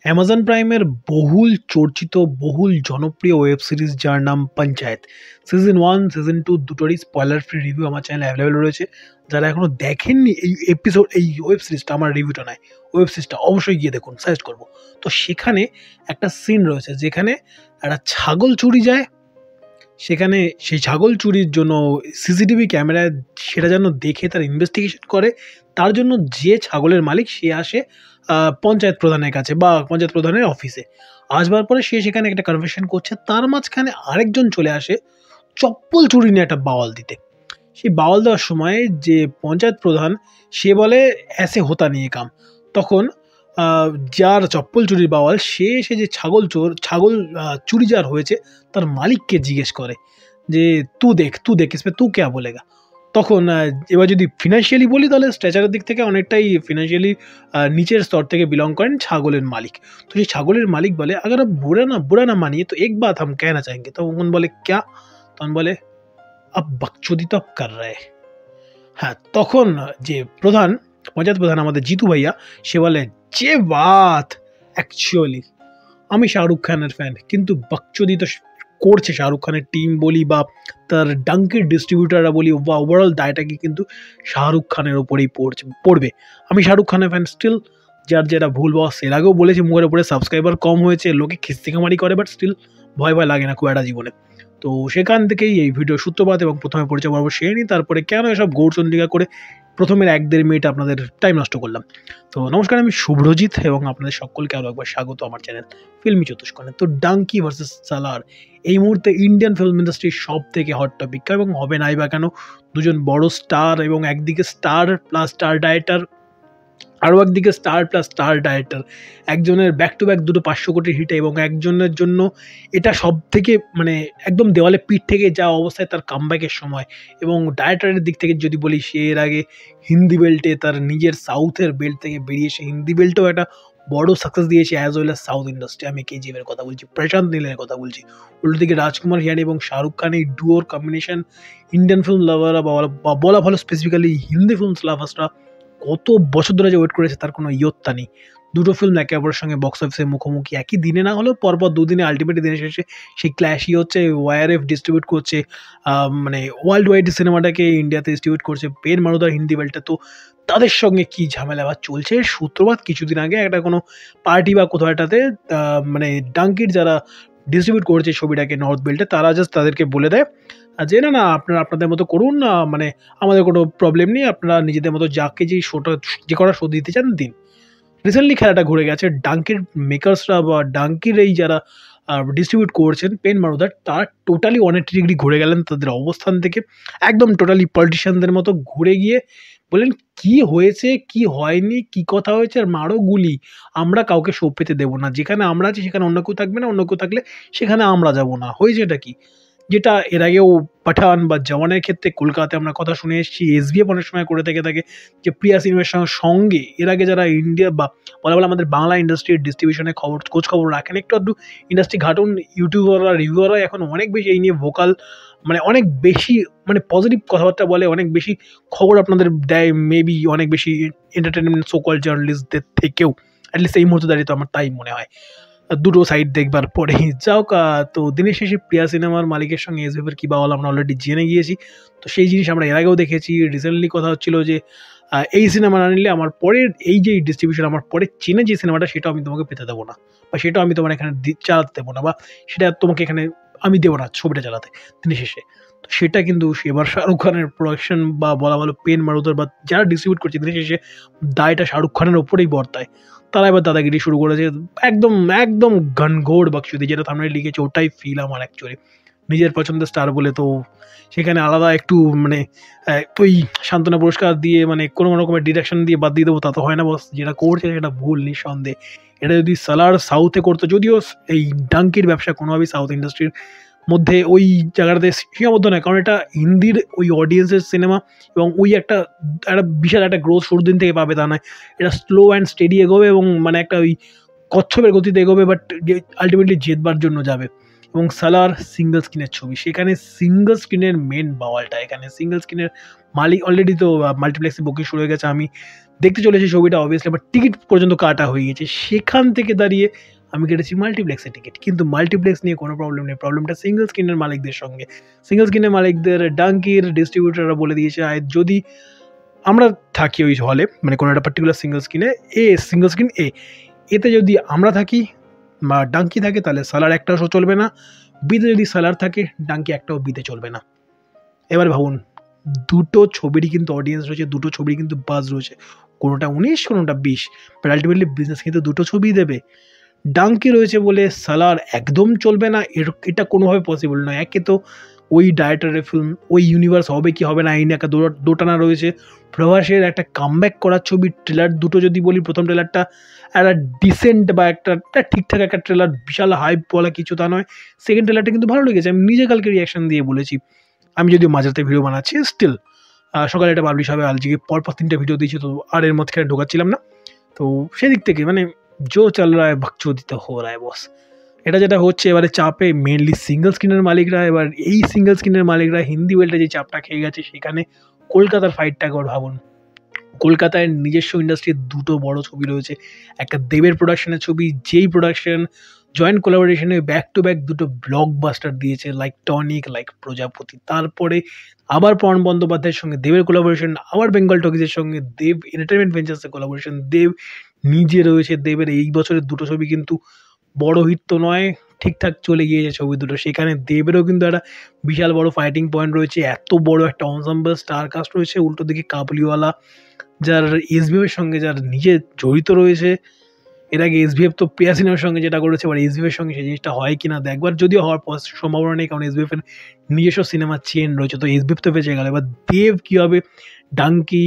Amazon প্রাইমের বহুল চর্চিত, বহুল জনপ্রিয় ওয়েব সিরিজ যার নাম 'পঞ্চায়েত'। সিজন 1, সিজন 2 দুটোরই স্পয়লার ফ্রি রিভিউ আমার চ্যানেলে অ্যাভেলেবল রয়েছে। যারা এখনও দেখেননি এই ওয়েব সিরিজটা, আমার রিভিউটা নয়, ওয়েব সিরিজটা অবশ্যই গিয়ে দেখুন, সাজেস্ট করব। তো সেখানে একটা সিন রয়েছে যেখানে একটা ছাগল চুরি যায়। সেখানে সেই ছাগল চুরির জন্য সিসিটিভি ক্যামেরায় সেটা যেন দেখে তার ইনভেস্টিগেশন করে। তার জন্য যে ছাগলের মালিক সে আসে পঞ্চায়েত প্রধানের কাছে বা পঞ্চায়েত প্রধানের অফিসে। আসবার পরে সে সেখানে একটা কনভারসেশন করছে। তার মাঝখানে আরেকজন চলে আসে চপ্পল চুরি নিয়ে একটা বাওয়াল দিতে। সেই বাওয়াল দেওয়ার সময় যে পঞ্চায়েত প্রধান সে বলে "ऐसे होता नहीं है काम"। তখন যার চপ্পল চুরির বাওয়াল সে এসে যে ছাগল চুরি যার হয়েছে তার মালিককে জিজ্ঞেস করে যে "তু দেখ ইসমে তু ক্যা বলেগা"। তখন এবার যদি ফিনান্সিয়ালি বলি তাহলে স্ট্যাচারের দিক থেকে অনেকটাই ফিনান্সিয়ালি নিচের স্তর থেকে বিলং করেন ছাগলের মালিক। তো সেই ছাগলের মালিক বলে "अगर आप बुरा ना मानिए तो एक बात हम कहना चाहेंगे"। তখন বলে "क्या"? তখন বলে "अब बकचोदी तो अब कर रहे हैं"। হ্যাঁ, তখন যে প্রধান, পঞ্চায়েত প্রধান আমাদের জিতু ভাইয়া, সে বলে "যে বাত! অ্যাকচুয়ালি আমি শাহরুখ খানের ফ্যান, কিন্তু বকচোদি তো করছে শাহরুখ খানের টিম বলি বা তার ডাঙ্কির ডিস্ট্রিবিউটাররা বলি বা ওভারঅল দায়টা কি কিন্তু শাহরুখ খানের ওপরেই পড়বে। আমি শাহরুখ খানের ফ্যান স্টিল। যার যেটা ভুল বস এর আগেও বলেছি মুখের উপরে সাবস্ক্রাইবার কম হয়েছে, লোকে খিস্তিখামারি করে, বাট স্টিল ভয় লাগে না খুব একটা জীবনে। তো সেখান থেকেই এই ভিডিও সূত্রপাত এবং প্রথমে পরিচয় পর্ব সেরে নিই, তারপরে কেন এসব গৌরচন্দ্রিকা করে প্রথমের ১-১.৫ মিনিট আপনাদের টাইম নষ্ট করলাম। তো নমস্কার, আমি শুভ্রজিৎ এবং আপনাদের সকলকে আরও একবার স্বাগত আমার চ্যানেল ফিল্মি চতুষ্কোণে। তো ডাঙ্কি ভার্সেস সালার এই মুহূর্তে ইন্ডিয়ান ফিল্ম ইন্ডাস্ট্রির সব থেকে হট টপিক, এবং হবে নাই বা কেন। দুজন বড় স্টার, এবং একদিকে স্টার প্লাস স্টার ডাইরেক্টর, আরও একদিকে স্টার প্লাস স্টার ডাইরেক্টর। একজনের ব্যাক টু ব্যাক দুটো ৫০০ কোটির হিটে, এবং একজনের জন্য এটা সব থেকে মানে একদম দেওয়ালে পিঠ থেকে যাওয়া অবস্থায় তার কামব্যাকের সময়। এবং ডাইরেক্টরের দিক থেকে যদি বলি, সে এর আগে হিন্দি বেল্টে তার নিজের সাউথের বেল্ট থেকে বেরিয়ে এসে হিন্দি বেল্টেও একটা বড় সাকসেস দিয়েছে as well as south industry. আমি কেজিএফ এর কথা বলছি, প্রশান্ত নীলের কথা বলছি। উল্টো দিকে রাজকুমার হিরানি এবং শাহরুখ খান, এই ডুয়োর কম্বিনেশন ইন্ডিয়ান ফিল্ম লাভাররা বা বলা ভালো স্পেসিফিক্যালি হিন্দি ফিল্ম লাভার্সরা কত বছর ধরে যে ওয়েট করেছে তার কোনো ইয়ত্তা নেই। দুটো ফিল্ম একে অপরের সঙ্গে বক্স অফিসে মুখোমুখি, একই দিনে না হলেও পরপর দুদিনে, আলটিমেটলি দিনের শেষে সেই ক্ল্যাশই হচ্ছে। ওয়াইআরএফ ডিস্ট্রিবিউট করছে, মানে ওয়ার্ল্ড ওয়াইড সিনেমাটাকে ইন্ডিয়াতে ডিস্ট্রিবিউট করছে পেন মারুদার হিন্দি বেল্টে। তো তাদের সঙ্গে কী ঝামেলা আবার চলছে সূত্রপাত কিছুদিন আগে একটা কোনো পার্টি বা কোথাও একটাতে, মানে ডাঙ্কির যারা ডিস্ট্রিবিউট করছে ছবিটাকে নর্থ বেল্টে, তারা জাস্ট তাদেরকে বলে দেয় যে না না, আপনারা আপনাদের মতো করুন, মানে আমাদের কোনো প্রবলেম নেই, আপনারা নিজেদের মতো যাকে যে শোটা যে কটা শো দিতে চান দিন। রিসেন্টলি খেলাটা ঘুরে গেছে, ডাঙ্কির মেকার্সরা বা ডাঙ্কির এই যারা ডিস্ট্রিবিউট করছেন পেন মারুদার, তারা টোটালি 180 ডিগ্রি ঘুরে গেলেন তাদের অবস্থান থেকে। একদম টোটালি পলিটিশিয়ানদের মতো ঘুরে গিয়ে বললেন কি হয়েছে, কি হয়নি, কি কথা হয়েছে, আর মারো গুলি, আমরা কাউকে শো পেতে দেবো না। যেখানে আমরা আছি সেখানে অন্য কেউ থাকবে না, অন্য কেউ থাকলে সেখানে আমরা যাব না। হয়েছেটা কি, যেটা এর আগেও পাঠান বা জওয়ানের ক্ষেত্রে কলকাতায় আমরা কথা শুনে এসেছি, এসবিএফ অনেক সময় করে থেকে থাকে যে প্রিয়া সিনেমার সঙ্গে এর আগে যারা ইন্ডিয়া বা বলা আমাদের বাংলা ইন্ডাস্ট্রির ডিস্ট্রিবিউশনের খোঁজ খবর রাখেন, একটু আধটু ইন্ডাস্ট্রি ঘাটুন, ইউটিউবাররা রিভিউয়াররা এখন অনেক বেশি এই নিয়ে ভোকাল, মানে অনেক বেশি মানে পজিটিভ কথাবার্তা বলে, অনেক বেশি খবর আপনাদের দেয়, মেবি অনেক বেশি এন্টারটেনমেন্ট সোকল জার্নালিস্টদের থেকেও। অ্যাটলিস্ট এই মুহূর্তে দাঁড়িয়ে তো আমার তাই মনে হয়, দুটো সাইড দেখবার পরেই। যাওক, তো দিনের শেষে প্রিয়া সিনেমার মালিকের সঙ্গে এসবিএফের কী বাওয়াল আমরা অলরেডি জেনে গিয়েছি। তো সেই জিনিস আমরা এর আগেও দেখেছি। রিসেন্টলি কথা হচ্ছিল যে এই সিনেমা না নিলে আমার পরের এই যে ডিস্ট্রিবিউশন, আমার পরে চেনে যে সিনেমাটা, সেটাও আমি তোমাকে পেতে দেবো না, বা সেটাও আমি তোমার এখানে চালাতে দেবো না, বা সেটা তোমাকে এখানে আমি দেবো না ছবিটা চালাতে দিনের শেষে। তো সেটা কিন্তু এবার শাহরুখ খানের প্রোডাকশন বা বলা ভালো পেন মারুদার বা যারা ডিস্ট্রিবিউট করছে, দিনের শেষে দায়টা শাহরুখ খানের ওপরেই বর্তায়। তারা এবার দাদাগিরি শুরু করেছে, একদম একদম ঘনঘোর বাকসুদি, যেটা সামনে লিখেছে ওটাই ফিল আমার অ্যাকচুয়ালি। নিজের পছন্দের স্টার বলে তো সেখানে আলাদা একটু মানে ওই সান্ত্বনা পুরস্কার দিয়ে, মানে কোনো রকমের ডিরেকশন দিয়ে বাদ দিয়ে দেবো তা তো হয় না বস। যেটা করছে সেটা ভুল নিঃসন্দেহে। এটা যদি সালার সাউথে করতো, যদিও এই ডাঙ্কির ব্যবসা কোনোভাবেই সাউথ ইন্ডাস্ট্রির মধ্যে ওই জায়গাটাতে সীমাবদ্ধ নয়, কারণ এটা হিন্দির ওই অডিয়েন্সের সিনেমা, এবং ওই একটা একটা বিশাল একটা গ্রোথ শুরুর দিন থেকে পাবে তা নয়। এটা স্লো অ্যান্ড স্টেডি এগোবে, এবং মানে একটা ওই কচ্ছপের গতিতে এগোবে, বাট আলটিমেটলি জেতবার জন্য যাবে। এবং সালার সিঙ্গল স্ক্রিনের ছবি, সেখানে সিঙ্গল স্ক্রিনের মেন বাওয়ালটা, এখানে সিঙ্গল স্ক্রিনের মালিক অলরেডি তো মাল্টিপ্লেক্সে বুকিং শুরু হয়ে গেছে। আমি দেখতে চলেছি ছবিটা অবভিয়াসলি, আমার টিকিট পর্যন্ত কাটা হয়ে গেছে। সেখান থেকে দাঁড়িয়ে আমি কেটেছি মাল্টিপ্লেক্সের টিকিট, কিন্তু মাল্টিপ্লেক্স নিয়ে কোনো প্রবলেম নেই, প্রবলেমটা সিঙ্গেল স্ক্রিনের মালিকদের সঙ্গে। সিঙ্গেল স্ক্রিনের মালিকদের ডাঙ্কির ডিস্ট্রিবিউটাররা বলে দিয়েছে যদি আমরা থাকি ওই হলে, মানে কোনো একটা পার্টিকুলার সিঙ্গেল স্ক্রিনে সিঙ্গেল স্ক্রিন এতে যদি আমরা থাকি বা ডাঙ্কি থাকে, তাহলে সালার একটাও শো চলবে না। বিতে যদি সালার থাকে, ডাঙ্কি একটাও বিতে চলবে না। এবার ভাবুন, দুটো ছবিরই কিন্তু অডিয়েন্স রয়েছে, দুটো ছবিরই কিন্তু বাজ রয়েছে, কোনোটা 19 কোনোটা 20, বাট আলটিমেটলি বিজনেস কিন্তু দুটো ছবি দেবে। ডাঙ্কি রয়েছে বলে সালার একদম চলবে না, এটা কোনোভাবে পসিবল নয়। একে তো ওই ডাইরেক্টরের ফিল্ম, ওই ইউনিভার্স হবে কি হবে না এই নিয়ে একটা দোটানা রয়েছে। প্রভাসের একটা কামব্যাক করার ছবি, ট্রেলার দুটো যদি বলি, প্রথম ট্রেলারটা একটা ডিসেন্ট বা একটা ঠিকঠাক একটা ট্রেলার, বিশাল হাইপ বলা কিছু তা নয়। সেকেন্ড ট্রেলারটা কিন্তু ভালো লেগেছে, আমি নিজে কালকে রিয়াকশন দিয়ে বলেছি। আমি যদিও মাঝরাতে ভিডিও বানাচ্ছি, স্টিল সকালে এটা পাবলিশ হবে, আজকে পরপর 3টে ভিডিও দিয়েছি, তো আর এর মধ্যে ঢোকাচ্ছিলাম না। তো সেদিক থেকে মানে জো চল রা হ্যায় বকচোদি হো রা হ্যায় বস। এটা যেটা হচ্ছে এবারে চাপে মেনলি সিঙ্গেল স্ক্রিনের মালিকরা। এবার এই সিঙ্গেল স্ক্রিনের মালিকরা হিন্দি ওয়েলটা যে চাপটা খেয়ে গেছে, সেখানে কলকাতার ফাইটটা একবার ভাবুন। কলকাতায় নিজস্ব ইন্ডাস্ট্রির দুটো বড় ছবি রয়েছে, একটা দেবের প্রোডাকশনের ছবি, যেই প্রোডাকশন জয়েন্ট কোলাবোরেশনে ব্যাক টু ব্যাক দুটো ব্লকবাস্টার দিয়েছে, লাইক টনিক, লাইক প্রজাপতি। তারপরে আবার পবন বন্দ্যোপাধ্যায়ের সঙ্গে দেবের কোলাবোরেশন, আবার বেঙ্গল টকিজের সঙ্গে দেব এন্টারটেনমেন্ট ভেঞ্চার্সের কোলাবোরেশন, দেব নিজে রয়েছে। দেবের এই বছরের দুটো ছবি কিন্তু বড় হিট তো নয়, ঠিকঠাক চলে গিয়েছে ছবি দুটো। সেখানে দেবেরও কিন্তু একটা বিশাল বড় ফাইটিং পয়েন্ট রয়েছে, এত বড় একটা এনসেম্বল স্টার কাস্ট রয়েছে। উল্টো দিকে কাবুলিওয়ালা, যার এসবিএফ এর সঙ্গে যার নিজে জড়িত রয়েছে। এর আগে এসবিএফ তো প্রিয়া সিনেমার সঙ্গে যেটা করেছে, এবার এসবিএফ এর সঙ্গে সেই জিনিসটা হয় কিনা দেখবার, যদিও হওয়ার সম্ভাবনা নেই, কারণ এসবিএফ এর নিজস্ব সিনেমার চেন রয়েছে, তো এসবিএফ তো বেঁচে গেল। এবার দেব কী হবে? ডাঙ্কি,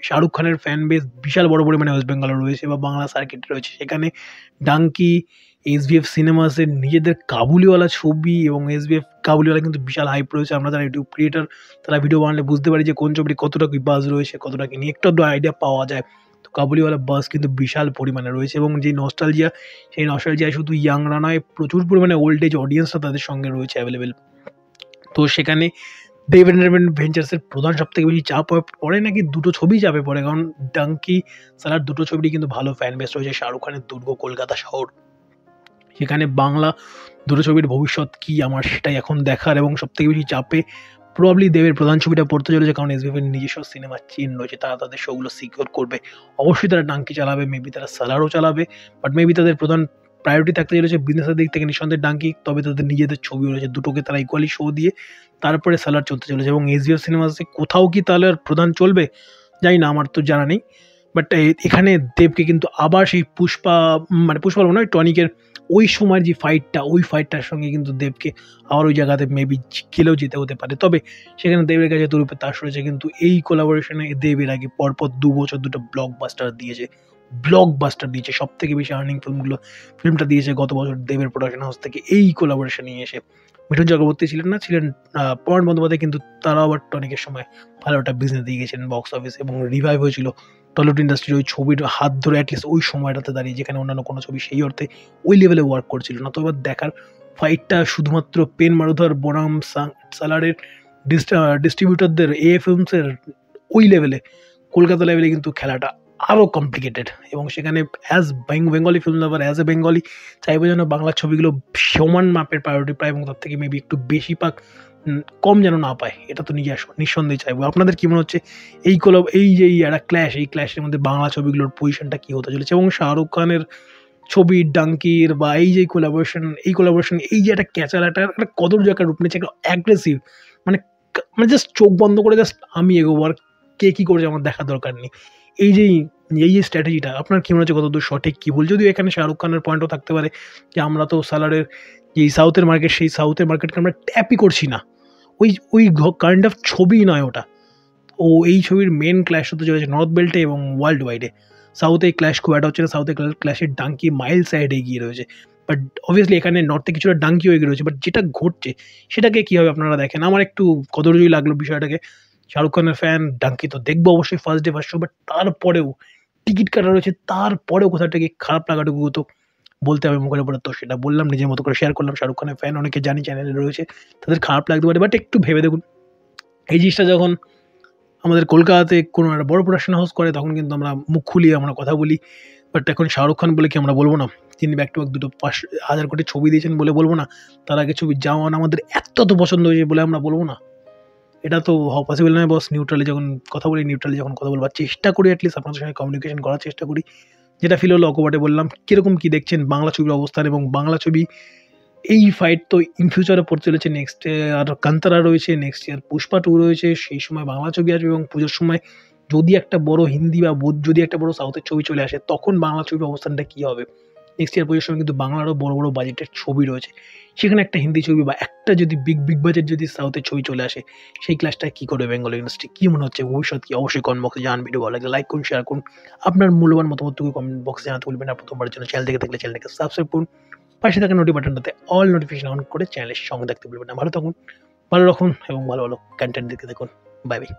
শাহরুখ খানের ফ্যান বেস বিশাল বড় পরিমাণে ওয়েস্ট বেঙ্গলে রয়েছে বা বাংলা সার্কিটে রয়েছে, সেখানে ডাঙ্কি, এসবিএফ সিনেমাসের নিজেদের কাবুলিওয়ালা ছবি, এবং এসবিএফ কাবুলিওয়ালা কিন্তু বিশাল হাইপ রয়েছে। আমরা যারা ইউটিউব ক্রিয়েটার, তারা ভিডিও বানালে বুঝতে পারি যে কোন ছবিটি কতটা কি বাজ রয়েছে, কতটা কি নিয়ে একটু আইডিয়া পাওয়া যায়। তো কাবুলিওয়ালা বাস কিন্তু বিশাল পরিমাণে রয়েছে, এবং যে নস্টালজিয়া, সেই নস্টালজিয়া শুধু ইয়াংরা নয়, প্রচুর পরিমাণে ওল্ড এজ অডিয়েন্সরা তাদের সঙ্গে রয়েছে অ্যাভেলেবেল। তো সেখানে দেব এন্টারটেনমেন্ট ভেঞ্চার্সের প্রধান সবথেকে বেশি চাপ পড়ে নাকি দুটো ছবি চাপে পড়ে, কারণ ডাঙ্কি, সালার দুটো ছবিটি কিন্তু ভালো ফ্যান বেস রয়েছে। শাহরুখ খানের দুর্গ কলকাতা শহর, সেখানে বাংলা দুটো ছবির ভবিষ্যৎ কী আমার সেটাই এখন দেখার, এবং সবথেকে বেশি চাপে প্রবাবলি দেবের প্রধান ছবিটা পড়তে চলেছে, কারণ এসবিএফের নিজস্ব সিনেমার চেন রয়েছে, তারা তাদের শোগুলো সিকিওর করবে। অবশ্যই তারা ডাঙ্কি চালাবে, মেবি তারা সালারও চালাবে, বাট মেবি তাদের প্রধান প্রায়োরিটি থাকতে চলেছে বিজনেসের দিক থেকে নিঃসন্দেহে ডাঙ্কি, তবে তাদের নিজেদের ছবি রয়েছে, দুটোকে তারা ইকুয়ালি শো দিয়ে তারপরে সালার চলতে চলেছে। এবং এসবিএফ সিনেমাসে কোথাও কি তাহলে আর প্রধান চলবে জানি না, আমার তো জানা নেই। বাট এখানে দেবকে কিন্তু আবার সেই পুষ্পা, মানে পুষ্পা নয়, টনিকের ওই সময়ের যে ফাইটটা, ওই ফাইটটার সঙ্গে কিন্তু দেবকে আবার ওই জায়গাতে মেবি খেলেও যেতে হতে পারে। তবে সেখানে দেবের কাছে দুরূপের তাস রয়েছে, কিন্তু এই কোলাবোরেশনে দেবের আগে পরপর 2 বছর দুটো ব্লকবাস্টার দিয়েছে। সব থেকে বেশি আর্নিং ফিল্মটা দিয়েছে গত বছর দেবের প্রোডাকশন হাউস থেকে এই কোলাবোরেশনে এসে। মিঠুন চক্রবর্তী ছিলেন না, ছিলেন পবন বন্দ্যোপাধ্যায়, কিন্তু তারাও আবার টনিকের সময় ভালো একটা বিজনেস দিয়ে গেছিলেন বক্স অফিস, এবং রিভাইভ হয়েছিল টলিউড ইন্ডাস্ট্রির ওই ছবির হাত ধরে, অ্যাটলিস্ট ওই সময়টাতে দাঁড়িয়ে, যেখানে অন্যান্য কোনো ছবি সেই অর্থে ওই লেভেলে ওয়ার্ক করছিল না। তো এবার দেখার ফাইটটা শুধুমাত্র পেন মারুথার বনাম সালারের ডিস্ট্রিবিউটরদের এ ফিল্মসের ওই লেভেলে, কলকাতা লেভেলে কিন্তু খেলাটা আরও কমপ্লিকেটেড। এবং সেখানে as Bengali film lover, as a Bengali চাইবো যেন বাংলার ছবিগুলো সমান মাপের প্রায়োরিটি পায়, এবং তার থেকে মেবি একটু বেশি পাক, কম যেন না পায়, এটা তো নিঃসন্দেহে চাইবো। আপনাদের কি মনে হচ্ছে এই যে একটা ক্ল্যাশ, এই ক্ল্যাশের মধ্যে বাংলা ছবিগুলোর পজিশনটা কী হতে চলেছে? এবং শাহরুখ খানের ছবি ডাঙ্কির বা এই যে কোলাবোরেশন, এই যে একটা ক্যাচাল, একটা কদর্য একটা রূপ নিচ্ছে, একটা অ্যাগ্রেসিভ, মানে মানে জাস্ট চোখ বন্ধ করে জাস্ট আমি এগোবো, আর কে কী করেছে আমার দেখার দরকার নেই। এই যে স্ট্র্যাটেজিটা আপনার কি মনে হচ্ছে কতদূর সঠিক, কী ভুল? যদিও এখানে শাহরুখ খানের পয়েন্টও থাকতে পারে যে আমরা তো সালারের যেই সাউথের মার্কেট, সেই সাউথের মার্কেটকে আমরা ট্যাপই করছি না, ওই কাইন্ড অফ ছবি নয় ওটা। ও এই ছবির মেন ক্ল্যাশ হতে চলেছে নর্থ বেল্টে এবং ওয়ার্ল্ড ওয়াইডে। সাউথে ক্ল্যাশ খুব একটা হচ্ছে না, সাউথে ক্ল্যাশের ডাঙ্কি মাইল সাইডে এগিয়ে রয়েছে, বাট অবভিয়াসলি এখানে নর্থে কিছুটা ডাঙ্কিও এগিয়ে রয়েছে। বাট যেটা ঘটছে সেটাকে কীভাবে আপনারা দেখেন? আমার একটু কদর্যই লাগলো বিষয়টাকে। শাহরুখ খানের ফ্যান, ডাঙ্কি তো দেখবো অবশ্যই first day first show, but তারপরেও টিকিট কাটা রয়েছে, তারপরেও কোথা থেকে খারাপ লাগাটুকু তো বলতে হবে মুখের উপরে। তো সেটা বললাম, নিজের মতো করে শেয়ার করলাম। শাহরুখ খানের ফ্যান অনেকে জানি চ্যানেলে রয়েছে, তাদের খারাপ লাগতে পারে, বাট একটু ভেবে দেখুন এই জিনিসটা যখন আমাদের কলকাতাতে কোনো একটা বড় প্রোডাকশন হাউস করে তখন কিন্তু আমরা মুখ খুলিয়ে আমরা কথা বলি। বাট এখন শাহরুখ খান বলে কি আমরা বলবো না? তিনি ব্যাক টু ব্যাক ২ টো ৫,০০০ কোটি ছবি দিয়েছেন বলে বলবো না? তার আগে ছবির জাওয়ান আমাদের এত পছন্দ হয়েছে বলে আমরা বলবো না? এটা তো হওয়া পসিবল নয় বস। নিউট্রালি যখন কথা বলি, নিউট্রালি যখন কথা বলবার চেষ্টা করি, এটলিস্ট আপনাদের সঙ্গে কমিউনিকেশন করার চেষ্টা করি। যেটা ফিল হলো অকপটে বললাম। কিরকম কি দেখছেন বাংলা ছবির অবস্থান এবং বাংলা ছবি এই ফাইট তো ইন ফিউচারে পড়তে চলেছে। নেক্সট আর কান্তারা রয়েছে, নেক্সট ইয়ার পুষ্পা 2 রয়েছে। সেই সময় বাংলা ছবি আসবে এবং পুজোর সময় যদি একটা বড় হিন্দি বা যদি একটা বড় সাউথের ছবি চলে আসে তখন বাংলা ছবির অবস্থানটা কী হবে? নেক্সট ইয়ার পুজোর সময় কিন্তু বাংলারও বড় বাজেটের ছবি রয়েছে। সেখানে একটা হিন্দি ছবি বা একটা যদি বিগ বাজেট যদি সাউথের ছবি চলে আসে, সেই ক্লাসটা কী করবে বেঙ্গল ইন্ডাস্ট্রি? কী মনে হচ্ছে ভবিষ্যৎ কি? অবশ্যই কমেন্ট বক্সে জানান। ভিডিও ভালো লাগলে লাইক করুন, শেয়ার করুন। আপনার মূল্যবান মতামতটুকু কমেন্ট বক্সে জানাতে ভুলবেন না। প্রথমবারের জন্য চ্যানেল থেকে থাকলে চ্যানেলটাকে সাবস্ক্রাইব করুন। পাশে থাকা বাটনটাতে অল নোটিফিকেশন অন করে চ্যানেলের সঙ্গে থাকতে ভুলবেন না। ভালো থাকুন, ভালো রাখুন এবং ভালো কনটেন্ট দেখতে থাকুন। Bye bye.